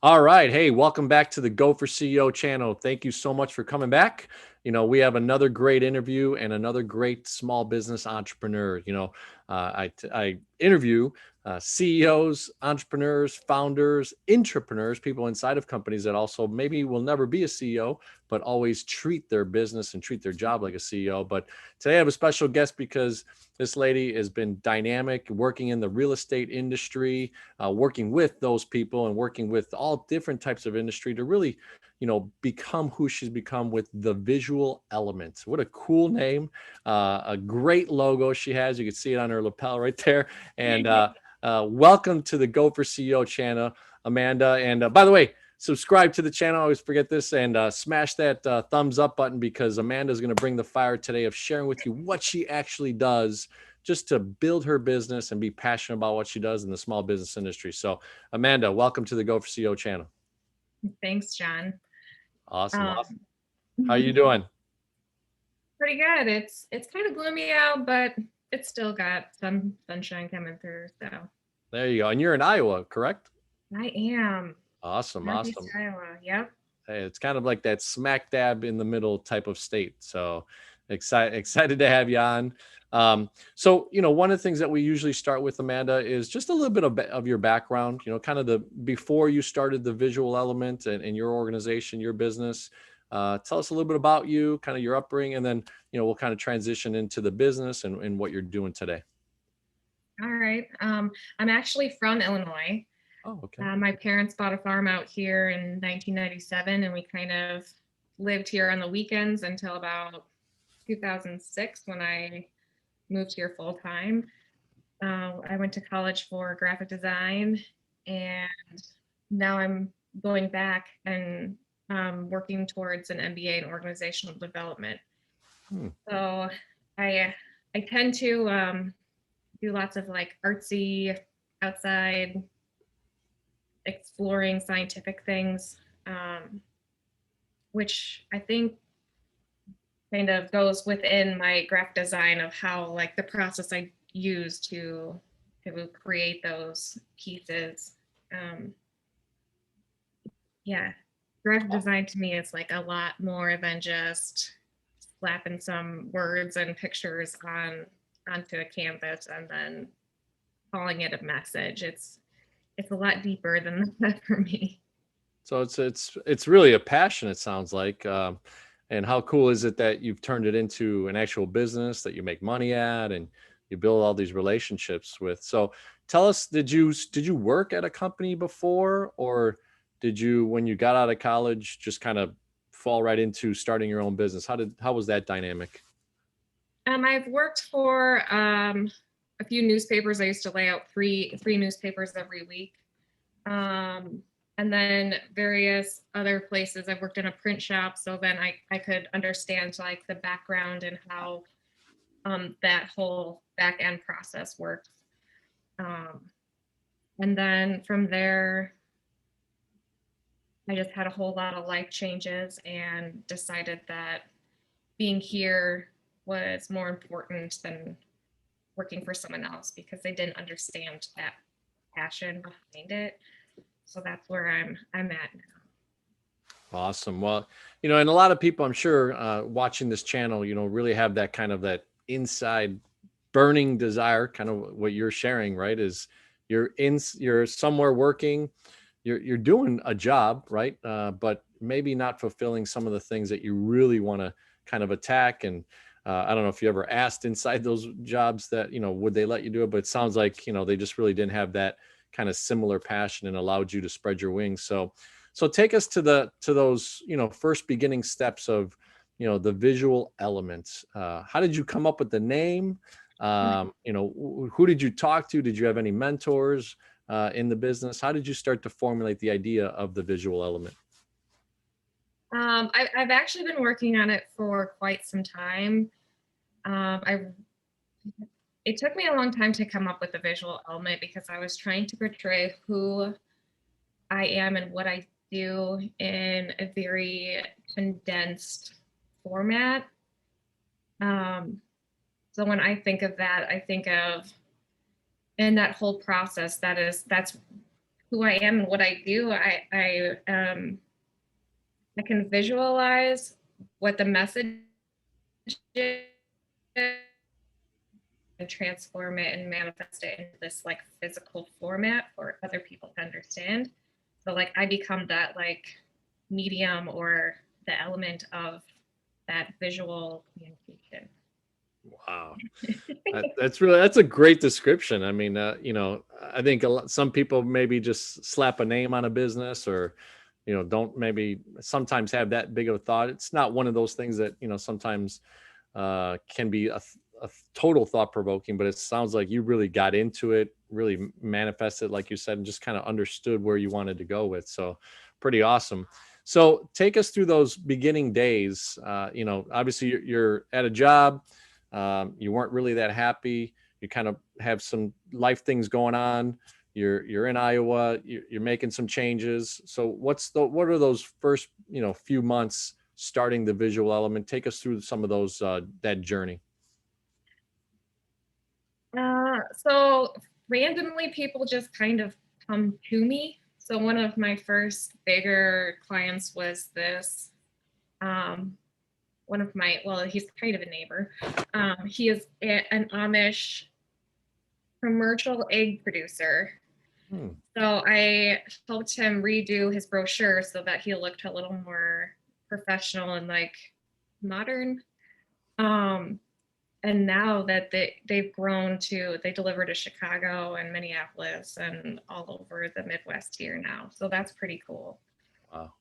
All right. Hey, welcome back to the Go for CEO channel. Thank you so much for coming back. We have another great interview and another great small business entrepreneur. I interview CEOs, entrepreneurs, founders, intrapreneurs, people inside of companies that also maybe will never be a CEO, but always treat their business and treat their job like a CEO. But today I have a special guest because this lady has been dynamic, working in the real estate industry, working with those people and working with all different types of industry to really, become who she's become with the visual elements. What a cool name. A great logo she has. You can see it on her lapel right there. And welcome to the Go for CEO channel, Amanda. And by the way, subscribe to the channel. I always forget this, and smash that thumbs up button, because Amanda's going to bring the fire today of sharing with you what she actually does just to build her business and be passionate about what she does in the small business industry. So Amanda, welcome to the Go for CEO channel. Thanks, John. Awesome. Um, Awesome. How you doing? Pretty good. It's kind of gloomy out, but it's still got some sunshine coming through. So There you go. And you're in Iowa, correct? I am Awesome. Northeast Awesome. Iowa. Yep. Hey, it's kind of like that smack dab in the middle type of state. So excited to have you on. So, one of the things that we usually start with, Amanda, is just a little bit of your background, kind of the before you started the visual element and your organization, your business. Tell us a little bit about you, kind of your upbringing, and then, we'll kind of transition into the business and what you're doing today. All right. I'm actually from Illinois. Oh, okay. My parents bought a farm out here in 1997, and we kind of lived here on the weekends until about 2006 when I moved here full time. I went to college for graphic design, and now I'm going back and working towards an MBA in organizational development. Hmm. So I tend to do lots of like artsy, outside, exploring scientific things, which I think kind of goes within my graphic design of how like the process I use to create those pieces. Um, yeah, graphic design to me is like a lot more than just slapping some words and pictures onto a canvas and then calling it a message. It's a lot deeper than that for me. So it's really a passion, it sounds like. And how cool is it that you've turned it into an actual business that you make money at and you build all these relationships with? So tell us, did you work at a company before, or did you, when you got out of college, just kind of fall right into starting your own business? How was that dynamic? I've worked for a few newspapers. I used to lay out three newspapers every week. Um, and then various other places. I've worked in a print shop, so then I could understand like the background and how that whole back end process works. Um, and then from there, I just had a whole lot of life changes and decided that being here was more important than working for someone else because they didn't understand that passion behind it. So that's where I'm at now. Awesome. Well, and a lot of people, I'm sure, watching this channel, really have that kind of that inside burning desire, kind of what you're sharing, right? Is you're somewhere working, you're doing a job, right? But maybe not fulfilling some of the things that you really want to kind of attack. And I don't know if you ever asked inside those jobs that, would they let you do it? But it sounds like, they just really didn't have that kind of similar passion and allowed you to spread your wings. So take us to those, first beginning steps of, the visual elements. How did you come up with the name? Who did you talk to? Did you have any mentors in the business? How did you start to formulate the idea of the visual element? I've actually been working on it for quite some time. I It took me a long time to come up with the visual element because I was trying to portray who I am and what I do in a very condensed format. Um, so when I think of that, I think of in that whole process, that's who I am and what I do, I can visualize what the message is and transform it and manifest it into this like physical format for other people to understand. So like I become that like medium or the element of that visual communication. Wow. That's a great description. I mean, I think some people maybe just slap a name on a business, or don't maybe sometimes have that big of a thought. It's not one of those things that sometimes can be a total thought provoking, but it sounds like you really got into it, really manifested, like you said, and just kind of understood where you wanted to go with. So pretty awesome. So take us through those beginning days. Obviously you're at a job. You weren't really that happy. You kind of have some life things going on. You're in Iowa. You're making some changes. So what are those first few months starting the visual element? Take us through some of those that journey. So randomly people just kind of come to me. So one of my first bigger clients was this one of my, well, he's kind of a neighbor. He is an Amish commercial egg producer. So I helped him redo his brochure so that he looked a little more professional and like modern. And now that they've grown to, they deliver to Chicago and Minneapolis and all over the Midwest here now. So that's pretty cool. Wow.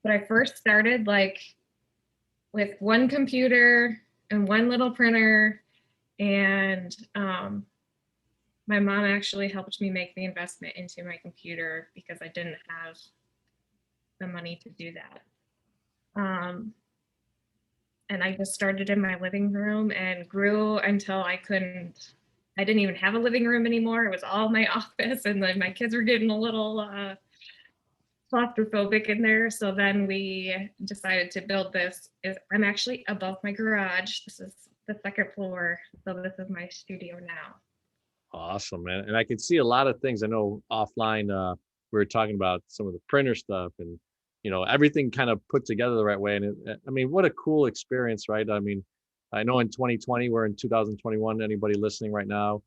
But I first started like with one computer and one little printer, and my mom actually helped me make the investment into my computer because I didn't have the money to do that. And I just started in my living room and grew until I didn't even have a living room anymore. It was all my office, and then my kids were getting a little claustrophobic in there. So then we decided to build this. I'm actually above my garage. This is the second floor. So this is my studio now. Awesome, man. And I can see a lot of things. I know offline, we were talking about some of the printer stuff, and everything kind of put together the right way. And I mean, what a cool experience, right? I mean, I know in 2020, we're in 2021. Anybody listening right now,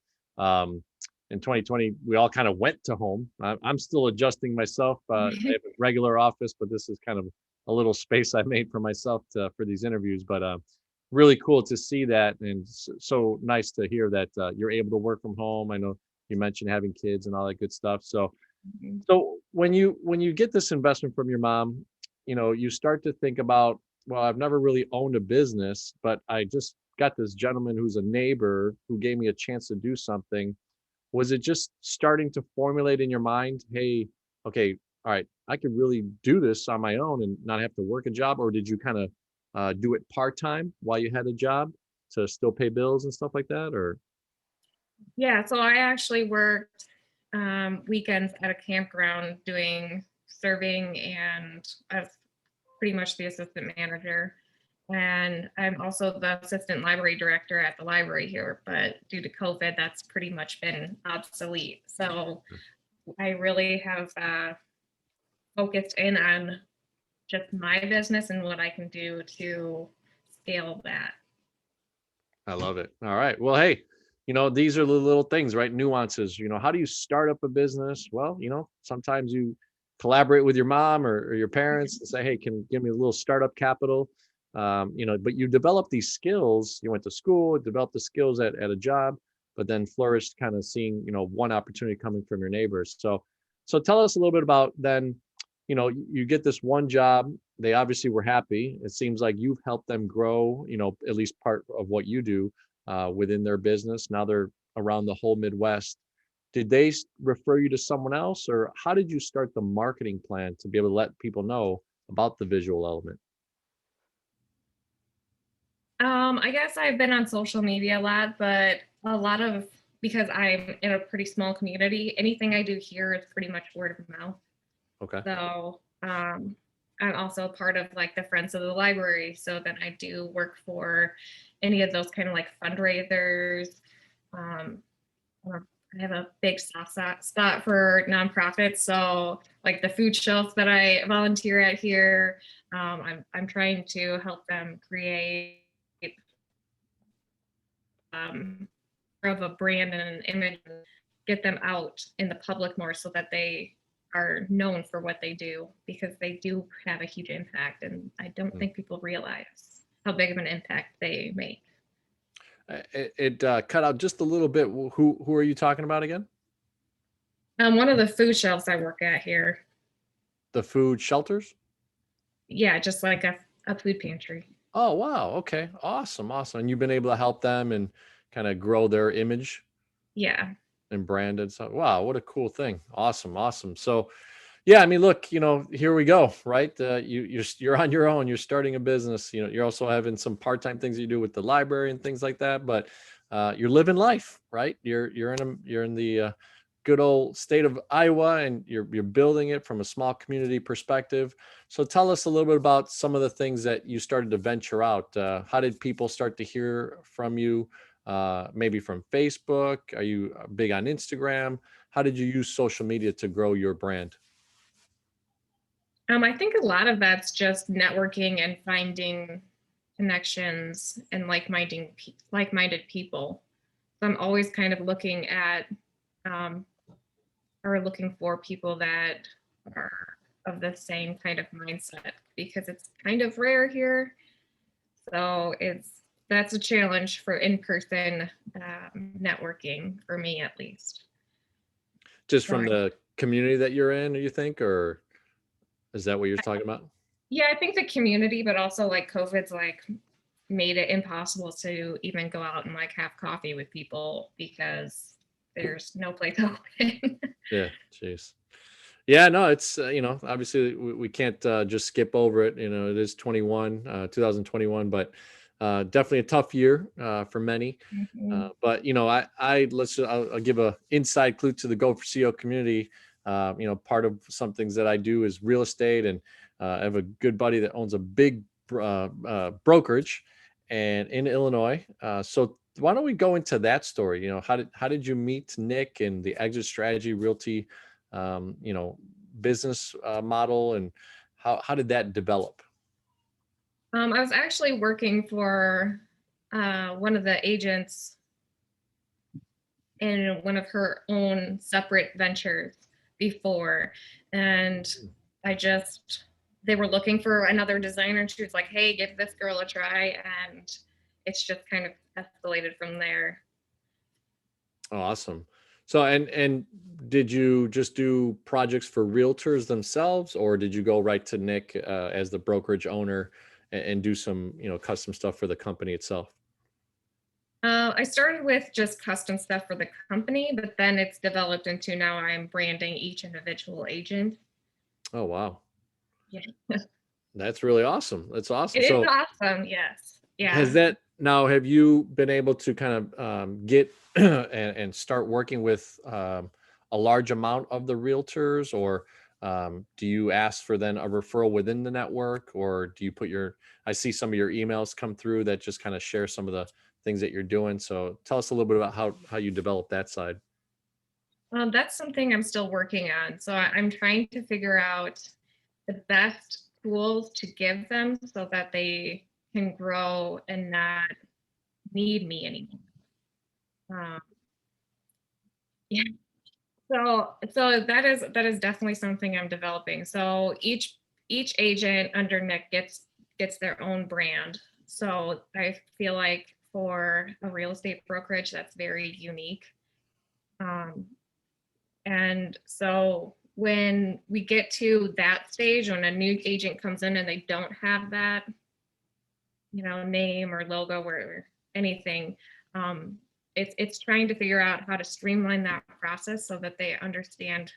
in 2020, we all kind of went to home. I'm still adjusting myself. I have a regular office, but this is kind of a little space I made for myself for these interviews. But really cool to see that, and so nice to hear that you're able to work from home. I know you mentioned having kids and all that good stuff. So when you get this investment from your mom, you start to think about, well, I've never really owned a business, but I just got this gentleman who's a neighbor who gave me a chance to do something. Was it just starting to formulate in your mind, hey, okay, all right, I could really do this on my own and not have to work a job? Or did you kind of do it part-time while you had a job to still pay bills and stuff like that? Or Yeah, so I actually worked weekends at a campground doing serving, and I was pretty much the assistant manager. And I'm also the assistant library director at the library here, but due to COVID, that's pretty much been obsolete. So I really have focused in on just my business and what I can do to scale that. I love it. All right. Well, hey, these are the little things, right? Nuances. How do you start up a business? Well, sometimes you collaborate with your mom or your parents and say, hey, can you give me a little startup capital? But you develop these skills. You went to school, developed the skills at a job, but then flourished kind of seeing, one opportunity coming from your neighbors. So tell us a little bit about then, you get this one job. They obviously were happy. It seems like you've helped them grow, at least part of what you do within their business. Now they're around the whole Midwest. Did they refer you to someone else, or how did you start the marketing plan to be able to let people know about the visual element? I guess I've been on social media a lot, but a lot of, because I'm in a pretty small community, anything I do here is pretty much word of mouth. Okay. So I'm also part of like the Friends of the Library. So then I do work for any of those kind of like fundraisers. Um, I have a big soft spot for nonprofits. So like the food shelf that I volunteer at here, I'm trying to help them create um, of a brand and an image, and get them out in the public more so that they are known for what they do, because they do have a huge impact, and I don't Mm. think people realize how big of an impact they make. It cut out just a little bit. Who are you talking about again? One of the food shelves I work at here, The food shelters? yeah, just like a food pantry. Oh, wow. Okay. Awesome. Awesome. And you've been able to help them and kind of grow their image Yeah. and branded. So, wow, what a cool thing. Awesome. Awesome. So, yeah, I mean, look, here we go, right? You're on your own. You're starting a business. You're also having some part-time things you do with the library and things like that. But you're living life, right? You're in the good old state of Iowa, and you're building it from a small community perspective. So tell us a little bit about some of the things that you started to venture out. How did people start to hear from you? Maybe from Facebook? Are you big on Instagram? How did you use social media to grow your brand? I think a lot of that's just networking and finding connections and like-minded people. So I'm always kind of looking at um, or looking for people that are of the same kind of mindset, because it's kind of rare here. So that's a challenge for in-person networking for me, at least. Just So from the community that you're in, you think, or is that what you're talking about? yeah, I think the community, but also like COVID's like made it impossible to even go out and like have coffee with people because there's no place open. Yeah, jeez. Yeah, no, it's obviously we can't just skip over it. It is 2021, but definitely a tough year for many. Mhm. But I'll give a inside clue to the Go for CEO community. Part of some things that I do is real estate, and I have a good buddy that owns a big brokerage and in Illinois. So why don't we go into that story? How did you meet Nick and the exit strategy realty, um, you know, business model, and how did that develop? I was actually working for one of the agents in one of her own separate ventures before, and Mm. I just they were looking for another designer, and she was like, "Hey, give this girl a try," and it's just kind of escalated from there. Awesome. So and did you just do projects for realtors themselves, or did you go right to Nick as the brokerage owner and do some custom stuff for the company itself? I started with just custom stuff for the company, but then it's developed into now I'm branding each individual agent. Oh, wow. Yeah. That's really awesome. That's awesome. It is So awesome. Yes. has Yeah. that now, have you been able to kind of get and start working with a large amount of the realtors, or do you ask for then a referral within the network, or do you put I see some of your emails come through that just kind of share some of the things that you're doing. So tell us a little bit about how you develop that side. That's something I'm still working on. So I'm trying to figure out the best tools to give them so that they can grow and not need me anymore. Um, yeah. So that is definitely something I'm developing. So each agent under Nick gets their own brand. So I feel like for a real estate brokerage, that's very unique. Um, and so when we get to that stage, when a new agent comes in and they don't have that, name or logo or anything, um, it's trying to figure out how to streamline that process so that they understand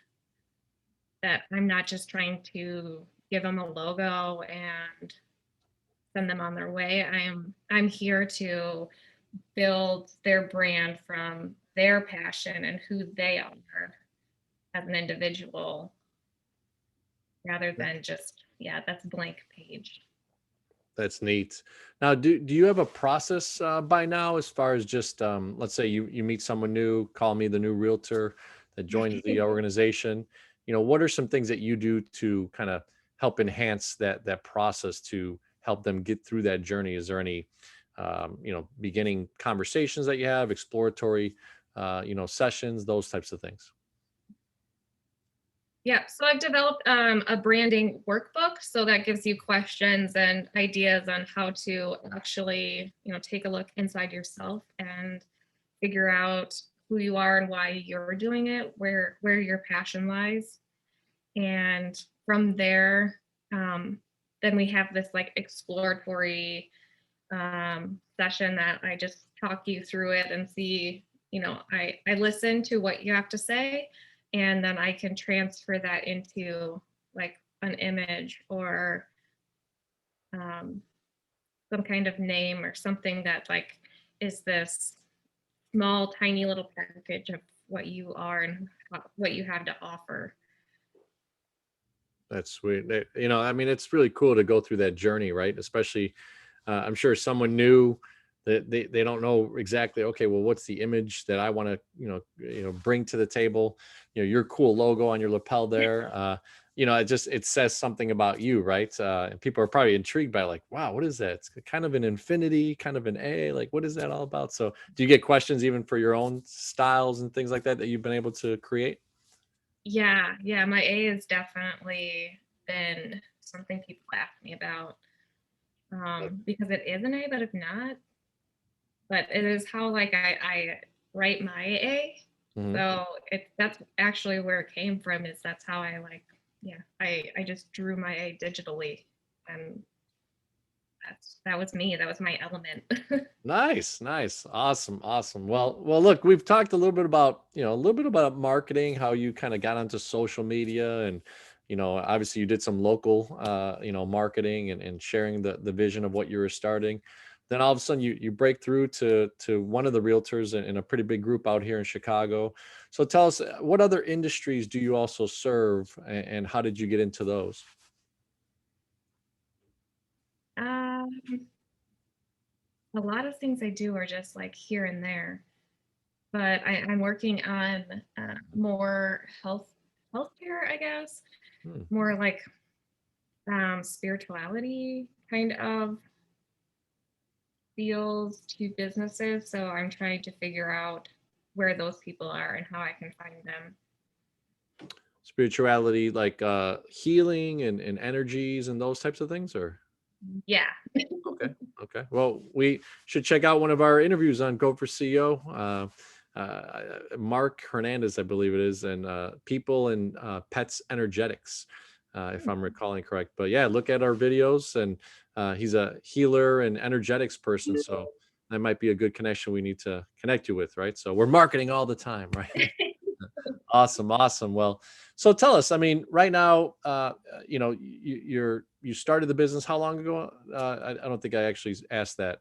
that I'm not just trying to give them a logo and send them on their way. I'm here to build their brand from their passion and who they are as an individual, rather than just, yeah, that's blank page. That's neat. Now, do you have a process by now as far as just let's say you meet someone new, call me the new realtor that joins the organization. What are some things that you do to kind of help enhance that process to help them get through that journey? Is there any beginning conversations that you have, exploratory sessions, those types of things? Yeah, so I've developed a branding workbook. So that gives you questions and ideas on how to actually, take a look inside yourself and figure out who you are and why you're doing it, where your passion lies. And from there, then we have this like exploratory session that I just talk you through it and see, I listen to what you have to say, and then I can transfer that into like an image or um, some kind of name or something that like is this small, tiny little package of what you are and what you have to offer. That's sweet. I mean, it's really cool to go through that journey, right? Especially, I'm sure someone new that they don't know exactly. Okay, well, what's the image that I want to, bring to the table? Your cool logo on your lapel there. It says something about you, right? And people are probably intrigued by like, wow, what is that? It's kind of an infinity, kind of an A. Like, what is that all about? So, do you get questions even for your own styles and things like that that you've been able to create? Yeah, yeah, my A has definitely been something people ask me about, because it is an A, but if not, but it is how like I write my A. Mhm. So that's actually where it came from. Is that's how I like, yeah, I just drew my A digitally, and that was me. That was my element. Nice, nice. Awesome, awesome. Well, look, we've talked a little bit about, a little bit about marketing, how you kind of got onto social media and, obviously you did some local, marketing and sharing the vision of what you were starting. Then all of a sudden you break through to one of the realtors in a pretty big group out here in Chicago. So tell us, what other industries do you also serve and how did you get into those? um, a lot of things I do are just like here and there, but I'm working on more healthcare, I guess, Hmm. more like spirituality kind of deals to businesses. So I'm trying to figure out where those people are and how I can find them. Spirituality, like healing and energies and those types of things, or? Yeah. Okay. Okay. Well, we should check out one of our interviews on Go for CEO. Mark Hernandez, I believe it is, and People and Pets Energetics, if I'm recalling correct. But yeah, look at our videos, and he's a healer and energetics person. So that might be a good connection we need to connect you with, right? So we're marketing all the time, right? Awesome, awesome. Well, so tell us. I mean, right now, you started the business how long ago? I don't think I actually asked that.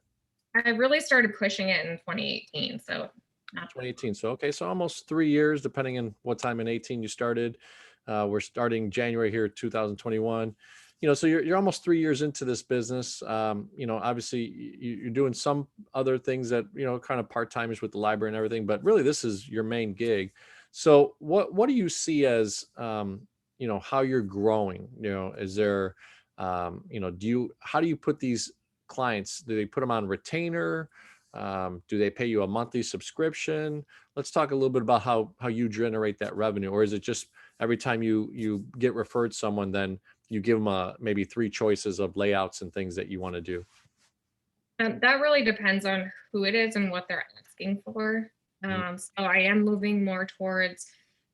I really started pushing it in 2018. So not that 2018. So okay, so almost 3 years, depending on what time in 18 you started. We're starting January here, 2021. So you're almost 3 years into this business. Obviously you're doing some other things that kind of part timers with the library and everything, but really this is your main gig. So what do you see as how you're growing? Is there how do you put these clients? Do they put them on retainer? Do they pay you a monthly subscription? Let's talk a little bit about how you generate that revenue, or is it just every time you get referred someone, then you give them maybe three choices of layouts and things that you want to do? that really depends on who it is and what they're asking for. Mhm. So I am moving more towards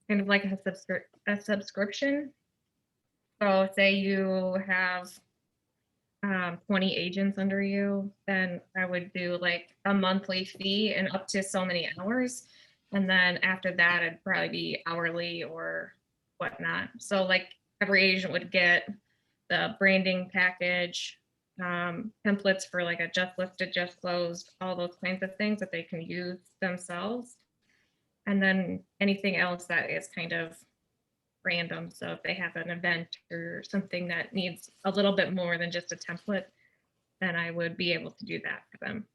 kind of like a subscription. So say you have 20 agents under you, then I would do like a monthly fee and up to so many hours. And then after that, it'd probably be hourly or whatnot. So, like, every agent would get the branding package, templates for like a just listed, just closed, all those kinds of things that they can use themselves. And then anything else that is kind of random. So, if they have an event or something that needs a little bit more than just a template, then I would be able to do that for them.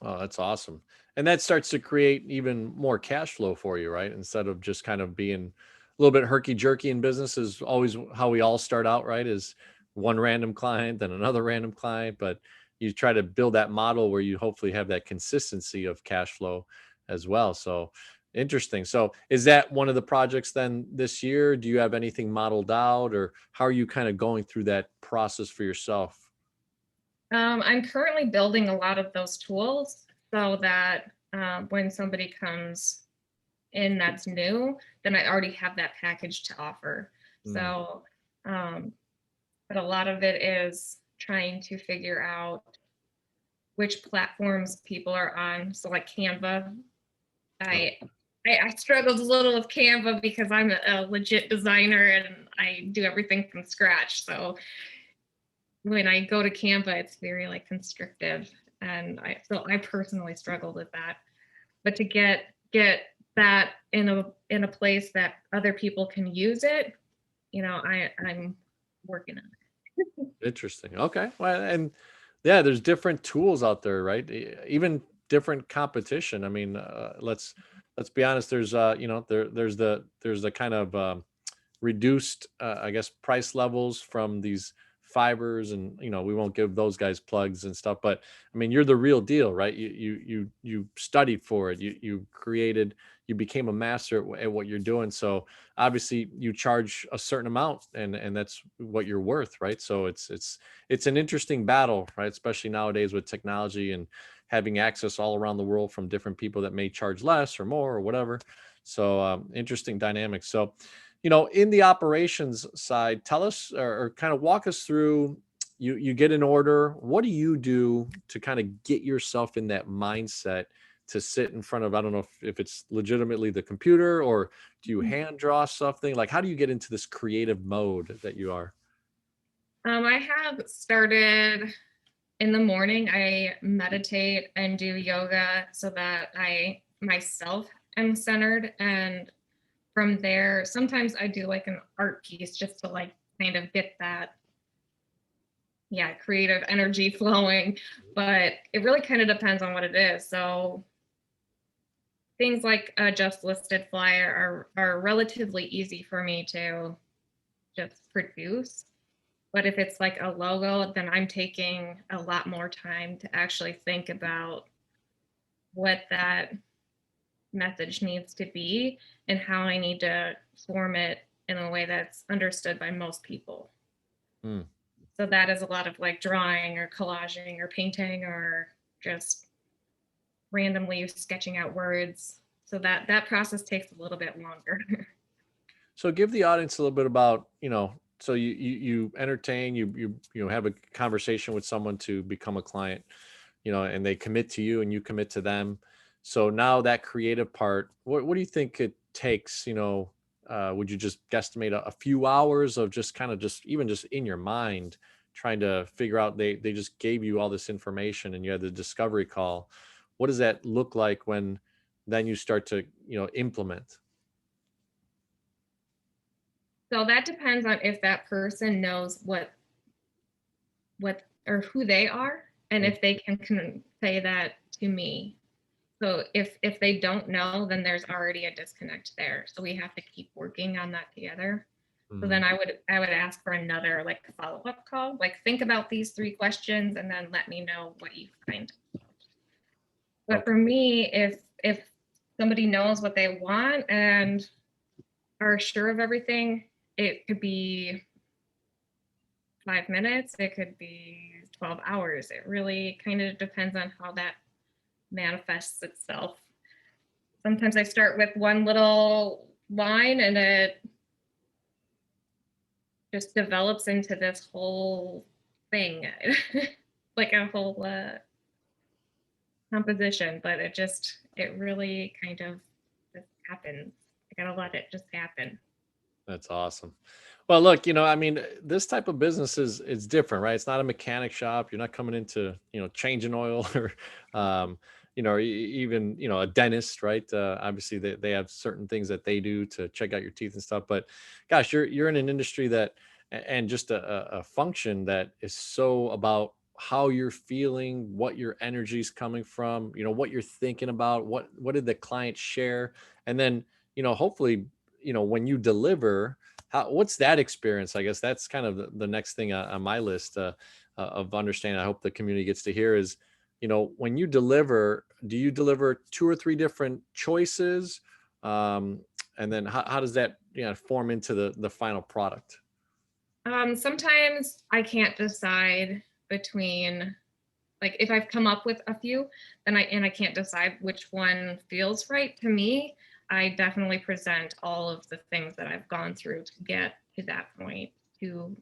Oh, that's awesome. And that starts to create even more cash flow for you, right? Instead of just kind of being a little bit herky jerky in business is always how we all start out, right? Is one random client, then another random client, but you try to build that model where you hopefully have that consistency of cash flow as well. So interesting. So is that one of the projects then this year? Do you have anything modeled out, or how are you kind of going through that process for yourself? I'm currently building a lot of those tools so that when somebody comes in that's new, then I already have that package to offer. Mm, So, um, but a lot of it is trying to figure out which platforms people are on. So, like Canva, oh, I I struggled a little with Canva because I'm a legit designer and I do everything from scratch. So when I go to Canva, it's very like constrictive, and I personally struggled with that. But to get that in a place that other people can use it, I'm working on it. interesting. Okay. Well, and yeah, there's different tools out there, right? Even different competition. I mean, let's be honest. There's there's the kind of reduced, I guess, price levels from these fibers, and we won't give those guys plugs and stuff. But I mean, you're the real deal, right? You studied for it. You created. You became a master at what you're doing. So obviously, you charge a certain amount, and that's what you're worth, right? So it's an interesting battle, right? Especially nowadays with technology and having access all around the world from different people that may charge less or more or whatever. So interesting dynamics. So in the operations side, tell us, or kind of walk us through. You get an order. What do you do to kind of get yourself in that mindset to sit in front of, I don't know if it's legitimately the computer, or do you hand draw something? Like, how do you get into this creative mode that you are? I have started in the morning. I meditate and do yoga so that I myself am centered, and from there, sometimes I do like an art piece just to like kind of get that, yeah, creative energy flowing. But it really kind of depends on what it is. So things like a just listed flyer are relatively easy for me to just produce. But if it's like a logo, then I'm taking a lot more time to actually think about what that message needs to be and how I need to form it in a way that's understood by most people. Hmm. So that is a lot of like drawing or collaging or painting or just randomly sketching out words. So that process takes a little bit longer. So give the audience a little bit about, so you entertain, you have a conversation with someone to become a client, and they commit to you and you commit to them. So now that creative part, what do you think it takes? Would you just guesstimate a few hours of just kind of just even just in your mind trying to figure out, they just gave you all this information and you had the discovery call. What does that look like when then you start to, implement? So that depends on if that person knows what or who they are and Mm, if they can convey that to me. So if they don't know, then there's already a disconnect there. So we have to keep working on that together. So mm, then I would ask for another like follow-up call. Like think about these three questions and then let me know what you find. But okay. for me, if somebody knows what they want and are sure of everything, it could be 5 minutes, it could be 12 hours. It really kind of depends on how that manifests itself. Sometimes I start with one little line and it just develops into this whole thing, like a whole composition, but it really kind of just happens. I gotta let it just happen. That's awesome. Well, look, I mean, this type of business is different, right? It's not a mechanic shop. You're not coming into, changing oil or, or even, a dentist, right? Obviously, they have certain things that they do to check out your teeth and stuff. But gosh, you're in an industry that, and just a function that is so about how you're feeling, what your energy is coming from, what you're thinking about, what did the client share, and then hopefully when you deliver, what's that experience? I guess that's kind of the next thing on my list of understanding. I hope the community gets to hear is, when you deliver, do you deliver two or three different choices? And then how does that form into the final product? Sometimes I can't decide between, like, if I've come up with a few, then I can't decide which one feels right to me. I definitely present all of the things that I've gone through to get to that point to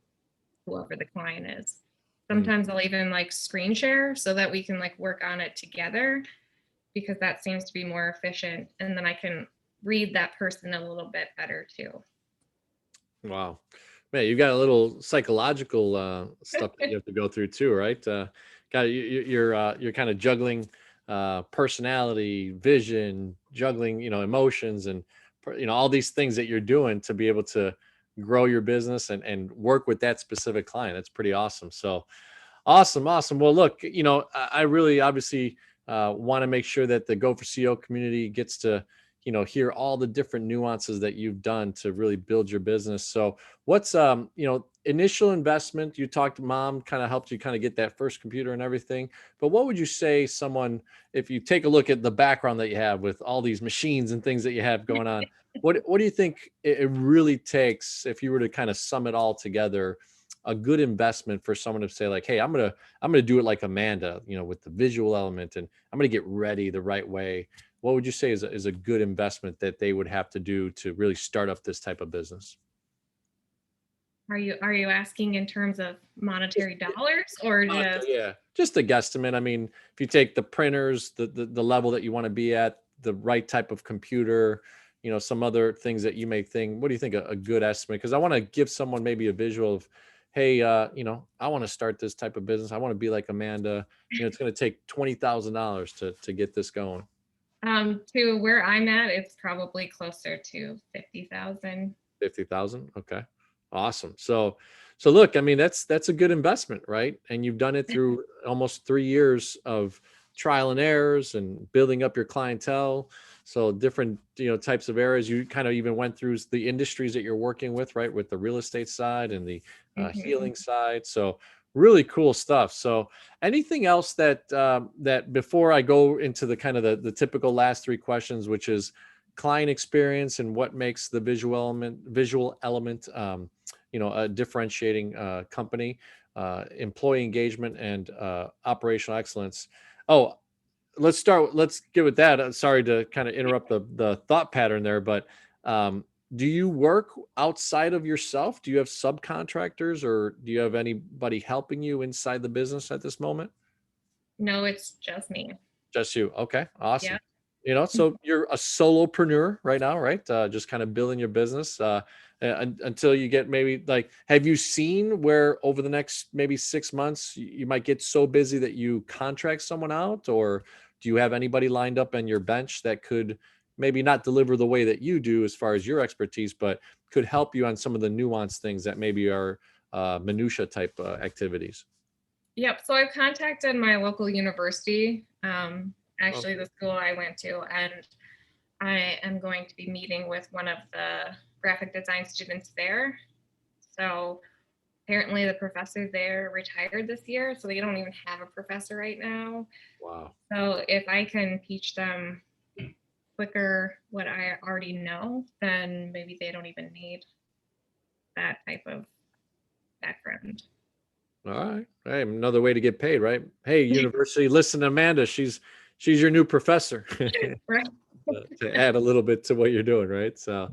whoever the client is. Mm. Sometimes I'll even like screen share so that we can like work on it together, because that seems to be more efficient, and then I can read that person a little bit better too. Wow. Man, you got a little psychological stuff that you have to go through too, right? You're kind of juggling personality, vision, juggling, emotions, and all these things that you're doing to be able to grow your business and work with that specific client. That's pretty awesome. So awesome, awesome. Well, look, I really obviously want to make sure that the Go for CEO community gets to, hear all the different nuances that you've done to really build your business. So, what's initial investment? You talked, mom kind of helped you kind of get that first computer and everything. But what would you say someone, if you take a look at the background that you have with all these machines and things that you have going on, what do you think it really takes if you were to kind of sum it all together? A good investment for someone to say like, hey, I'm gonna do it like Amanda, with the visual element, and I'm gonna get ready the right way. What would you say is a good investment that they would have to do to really start up this type of business? Are you asking in terms of Just, monetary dollars or just? yeah, just a guesstimate. I mean, if you take the printers, the level that you want to be at, the right type of computer, some other things that you may think. What do you think a good estimate? Because I want to give someone maybe a visual of, hey, I want to start this type of business. I want to be like Amanda. It's going to take $20,000 to get this going. To where I'm at, it's probably closer to 50,000. 50,000. Okay. Awesome. So look, I mean, that's a good investment, right? And you've done it through almost 3 years of trial and errors and building up your clientele. So different, types of areas. You kind of even went through the industries that you're working with, right? With the real estate side and the Mhm. healing side. So really cool stuff. So anything else that before I go into the kind of the typical last three questions, which is client experience and what makes the visual element a differentiating company, employee engagement, and operational excellence. Oh, let's get with that. Sorry to kind of interrupt the thought pattern there, but do you work outside of yourself? Do you have subcontractors, or do you have anybody helping you inside the business at this moment? No, it's just me. Just you. Okay. Yeah. Awesome. So you're a solopreneur right now, right? Just kind of building your business until you get maybe like, have you seen where over the next maybe 6 months you might get so busy that you contract someone out, or do you have anybody lined up on your bench that could maybe not deliver the way that you do as far as your expertise, but could help you on some of the nuanced things that maybe are minutia type activities? Yep. So I've contacted my local university, actually Okay. the school I went to, and I am going to be meeting with one of the graphic design students there. So apparently the professor there retired this year, so they don't even have a professor right now. Wow. So if I can teach them quicker what I already know, then maybe they don't even need that type of background. All right. Hey, another way to get paid, right? Hey, university, listen to Amanda. She's your new professor. Right. To add a little bit to what you're doing, right? So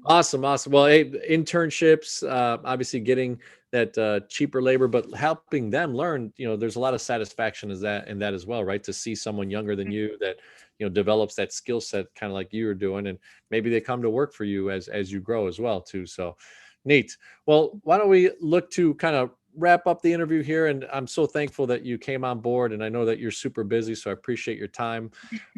awesome, awesome. Well, hey, internships, obviously getting that cheaper labor, but helping them learn. There's a lot of satisfaction as that in that as well, right? To see someone younger than you that develops that skill set, kind of like you were doing, and maybe they come to work for you as you grow as well too. So neat. Well, why don't we look to kind of wrap up the interview here? And I'm so thankful that you came on board, and I know that you're super busy, so I appreciate your time.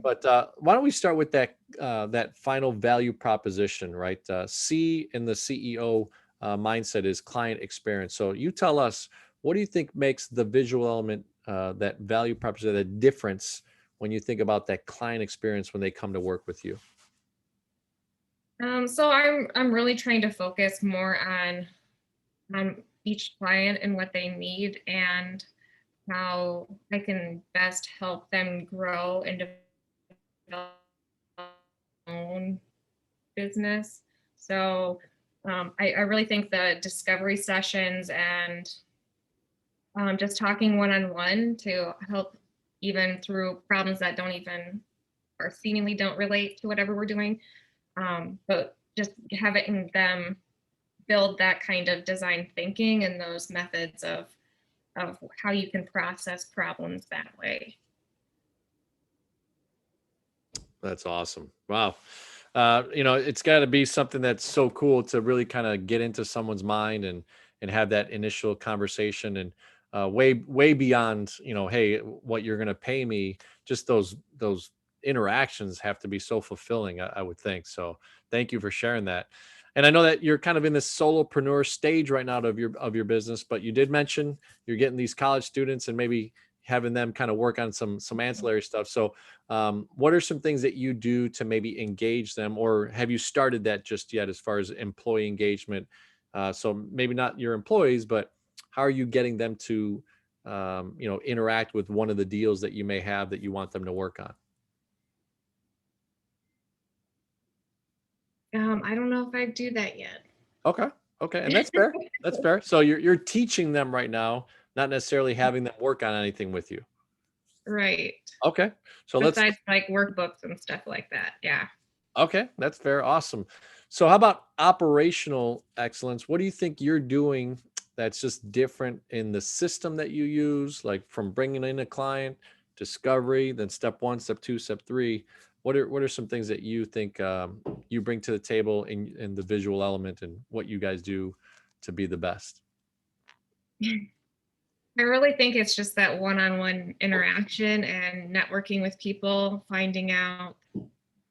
But why don't we start with that final value proposition, right? C in the CEO mindset is client experience. So you tell us, what do you think makes the visual element, that value proposition, the difference when you think about that client experience when they come to work with you? So I'm really trying to focus more on each client and what they need and how I can best help them grow and develop their own business. So I really think the discovery sessions and just talking one on one to help even through problems that don't even or seemingly don't relate to whatever we're doing, but just having them build that kind of design thinking and those methods of how you can process problems that way. That's awesome. Wow. It's got to be something that's so cool to really kind of get into someone's mind and have that initial conversation and way beyond, hey, what you're going to pay me. Just those interactions have to be so fulfilling, I would think. So thank you for sharing that. And I know that you're kind of in this solopreneur stage right now of your business, but you did mention you're getting these college students and maybe having them kind of work on some ancillary stuff. So what are some things that you do to maybe engage them, or have you started that just yet as far as employee engagement? So maybe not your employees, but how are you getting them to, interact with one of the deals that you may have that you want them to work on? I don't know if I do that yet. Okay, okay, and that's fair. That's fair. So you're teaching them right now, not necessarily having them work on anything with you. Right. Okay, so let's. Besides like workbooks and stuff like that. Yeah. Okay, that's fair. Awesome. So, how about operational excellence? What do you think you're doing that's just different in the system that you use, like from bringing in a client, discovery, then step one, step two, step three? What are some things that you think you bring to the table in the visual element and what you guys do to be the best? I really think it's just that one-on-one interaction and networking with people, finding out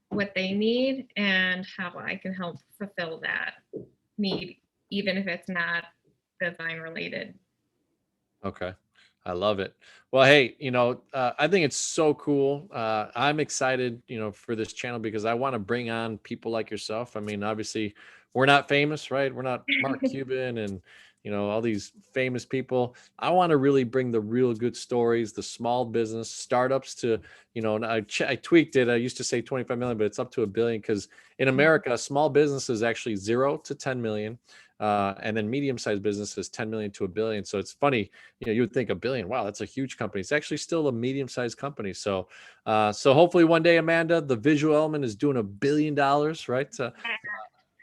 what they need and how I can help fulfill that need, even if it's not design related. Okay. I love it. Well, hey, I think it's so cool. I'm excited, for this channel because I want to bring on people like yourself. I mean, obviously, we're not famous, right? We're not Mark Cuban and, all these famous people. I want to really bring the real good stories, the small business startups to, and I tweaked it. I used to say 25 million, but it's up to a billion because in America, small business is actually 0 to 10 million. And then medium-sized businesses 10 million to a billion. So it's funny, you would think a billion, wow, that's a huge company. It's actually still a medium-sized company. So hopefully one day, Amanda, the visual element is doing $1 billion, right?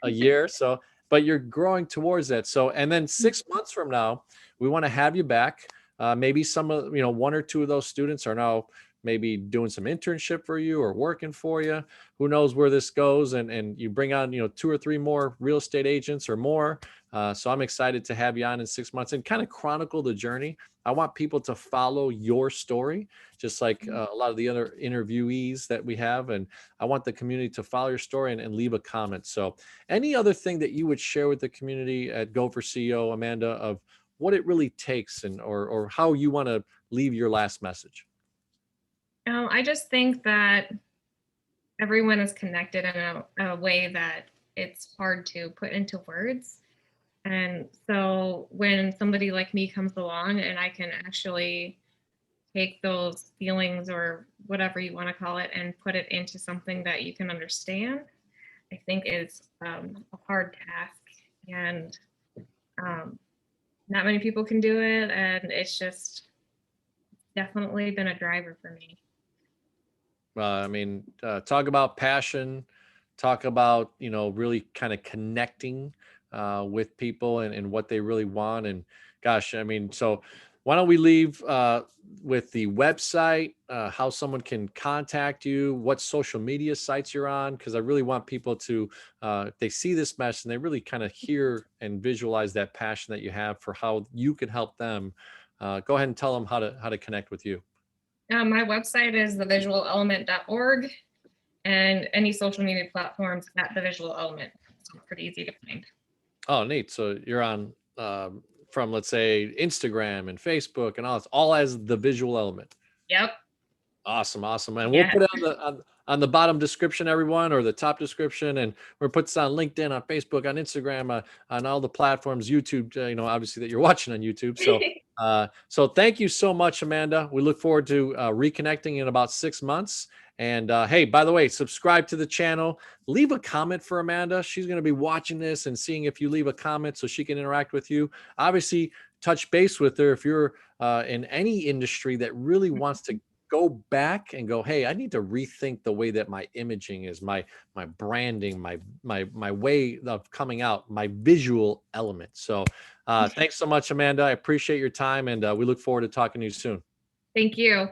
A year. So, but you're growing towards that. So, and then 6 months from now, we want to have you back. Maybe some of, one or two of those students are now maybe doing some internship for you or working for you. Who knows where this goes? And you bring on, two or three more real estate agents or more. So I'm excited to have you on in 6 months and kind of chronicle the journey. I want people to follow your story, just like a lot of the other interviewees that we have. And I want the community to follow your story and leave a comment. So any other thing that you would share with the community at Go for CEO, Amanda, of what it really takes and or how you want to leave your last message? I just think that everyone is connected in a way that it's hard to put into words. And so when somebody like me comes along and I can actually take those feelings or whatever you want to call it and put it into something that you can understand, I think is a hard task. And um, not many people can do it. And it's just definitely been a driver for me. I mean, talk about passion, talk about, really kind of connecting with people and what they really want. And gosh, I mean, so why don't we leave with the website, how someone can contact you, what social media sites you're on? Because I really want people to, if they see this mess and they really kind of hear and visualize that passion that you have for how you can help them. Go ahead and tell them how to connect with you. My website is thevisualelement.org and any social media platforms at the visual element. So it's pretty easy to find. Oh, neat. So you're on from, let's say, Instagram and Facebook and all this, all as the visual element. Yep. Awesome, awesome. And we'll Yeah. put it on the bottom description, everyone, or the top description, and we'll put this on LinkedIn, on Facebook, on Instagram, on all the platforms, YouTube. Obviously that you're watching on YouTube. So thank you so much, Amanda. We look forward to reconnecting in about 6 months. And hey, by the way, subscribe to the channel. Leave a comment for Amanda. She's going to be watching this and seeing if you leave a comment so she can interact with you. Obviously, touch base with her if you're in any industry that really wants to go back and go, hey, I need to rethink the way that my imaging is, my branding, my way of coming out, my visual element. So thanks so much, Amanda. I appreciate your time, and we look forward to talking to you soon. Thank you.